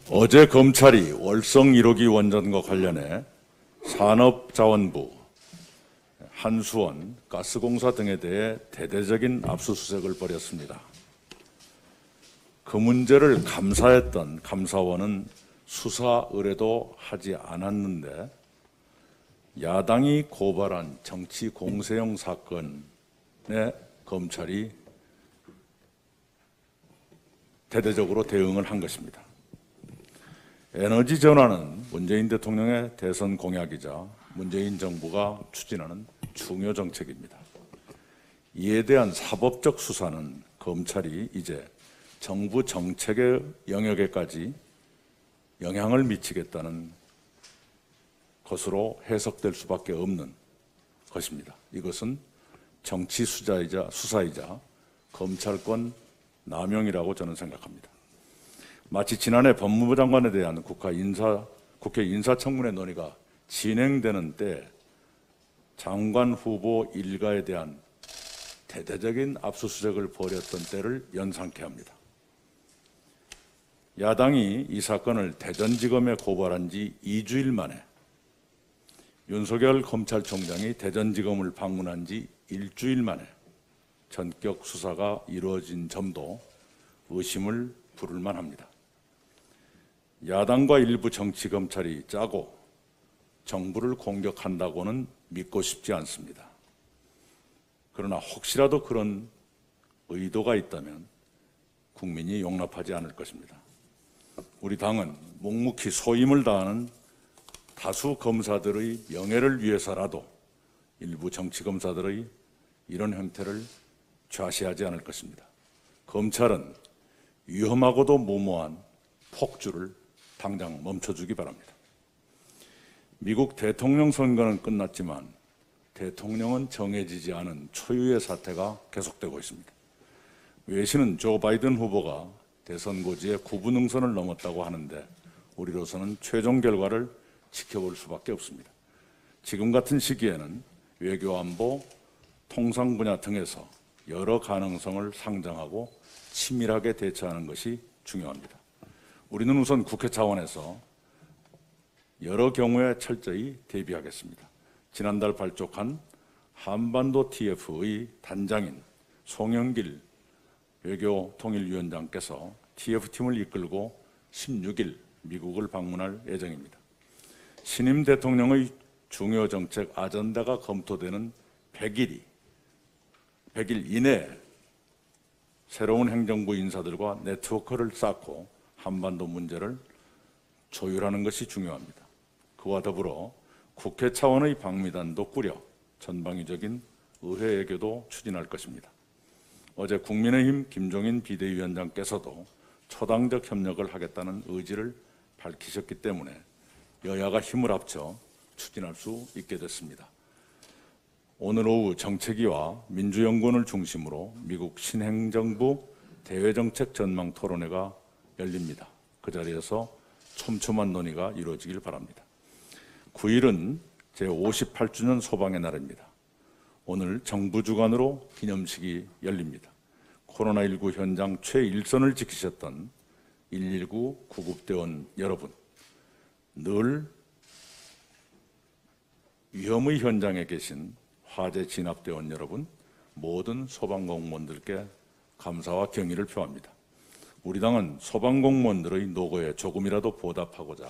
어제 검찰이 월성 1호기 원전과 관련해 산업자원부, 한수원, 가스공사 등에 대해 대대적인 압수수색을 벌였습니다. 그 문제를 감사했던 감사원은 수사 의뢰도 하지 않았는데 야당이 고발한 정치 공세형 사건에 검찰이 대대적으로 대응을 한 것입니다. 에너지 전환은 문재인 대통령의 대선 공약이자 문재인 정부가 추진하는 중요 정책입니다. 이에 대한 사법적 수사는 검찰이 이제 정부 정책의 영역에까지 영향을 미치겠다는 것으로 해석될 수밖에 없는 것입니다. 이것은 정치 수사이자 검찰권 남용이라고 저는 생각합니다. 마치 지난해 법무부 장관에 대한 국회 인사청문회 논의가 진행되는 때 장관 후보 일가에 대한 대대적인 압수수색을 벌였던 때를 연상케 합니다. 야당이 이 사건을 대전지검에 고발한 지 2주일 만에 윤석열 검찰총장이 대전지검을 방문한 지 일주일 만에 전격 수사가 이루어진 점도 의심을 부를 만합니다. 야당과 일부 정치검찰이 짜고 정부를 공격한다고는 믿고 싶지 않습니다. 그러나 혹시라도 그런 의도가 있다면 국민이 용납하지 않을 것입니다. 우리 당은 묵묵히 소임을 다하는 다수 검사들의 명예를 위해서라도 일부 정치검사들의 이런 행태를 좌시하지 않을 것입니다. 검찰은 위험하고도 무모한 폭주를 당장 멈춰주기 바랍니다. 미국 대통령 선거는 끝났지만 대통령은 정해지지 않은 초유의 사태가 계속되고 있습니다. 외신은 조 바이든 후보가 대선 고지에 구분응선을 넘었다고 하는데 우리로서는 최종 결과를 지켜볼 수밖에 없습니다. 지금 같은 시기에는 외교안보, 통상 분야 등에서 여러 가능성을 상정하고 치밀하게 대처하는 것이 중요합니다. 우리는 우선 국회 차원에서 여러 경우에 철저히 대비하겠습니다. 지난달 발족한 한반도 TF의 단장인 송영길 외교통일위원장께서 TF팀을 이끌고 16일 미국을 방문할 예정입니다. 신임 대통령의 중요 정책 아젠다가 검토되는 100일 이내에 새로운 행정부 인사들과 네트워크를 쌓고 한반도 문제를 조율하는 것이 중요합니다. 그와 더불어 국회 차원의 방미단도 꾸려 전방위적인 의회 외교도 추진할 것입니다. 어제 국민의힘 김종인 비대위원장께서도 초당적 협력을 하겠다는 의지를 밝히셨기 때문에 여야가 힘을 합쳐 추진할 수 있게 됐습니다. 오늘 오후 정책위와 민주연구원을 중심으로 미국 신행정부 대외정책 전망 토론회가 열립니다. 그 자리에서 촘촘한 논의가 이루어지길 바랍니다. 9일은 제58주년 소방의 날입니다. 오늘 정부 주관으로 기념식이 열립니다. 코로나19 현장 최일선을 지키셨던 119 구급대원 여러분, 늘 위험의 현장에 계신 화재 진압대원 여러분, 모든 소방공무원들께 감사와 경의를 표합니다. 우리 당은 소방공무원들의 노고에 조금이라도 보답하고자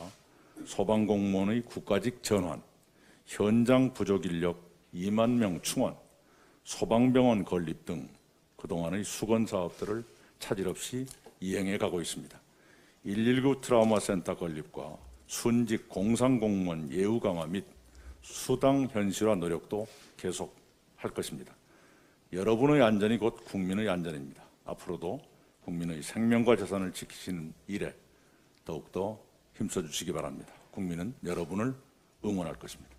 소방공무원의 국가직 전환, 현장 부족 인력 2만 명 충원, 소방병원 건립 등 그동안의 수건 사업들을 차질 없이 이행해 가고 있습니다. 119 트라우마 센터 건립과 순직 공상공무원 예우 강화 및 수당 현실화 노력도 계속할 것입니다. 여러분의 안전이 곧 국민의 안전입니다. 앞으로도 국민의 생명과 재산을 지키시는 일에 더욱더 힘써 주시기 바랍니다. 국민은 여러분을 응원할 것입니다.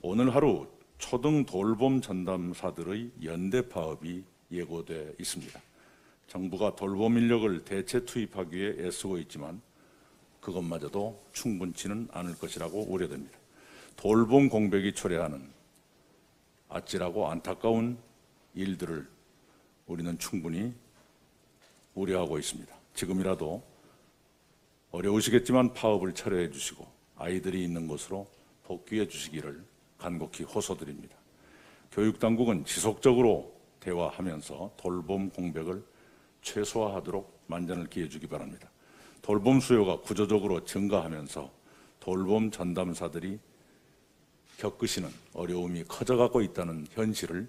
오늘 하루 초등 돌봄 전담사들의 연대 파업이 예고돼 있습니다. 정부가 돌봄 인력을 대체 투입하기 위해 애쓰고 있지만 그것마저도 충분치는 않을 것이라고 우려됩니다. 돌봄 공백이 초래하는 아찔하고 안타까운 일들을 우리는 충분히 우려하고 있습니다. 지금이라도 어려우시겠지만 파업을 철회해 주시고 아이들이 있는 곳으로 복귀해 주시기를 간곡히 호소드립니다. 교육당국은 지속적으로 대화하면서 돌봄 공백을 최소화하도록 만전을 기해 주기 바랍니다. 돌봄 수요가 구조적으로 증가하면서 돌봄 전담사들이 겪으시는 어려움이 커져가고 있다는 현실을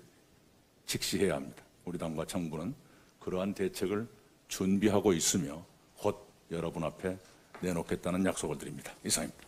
직시해야 합니다. 우리 당과 정부는 그러한 대책을 준비하고 있으며 곧 여러분 앞에 내놓겠다는 약속을 드립니다. 이상입니다.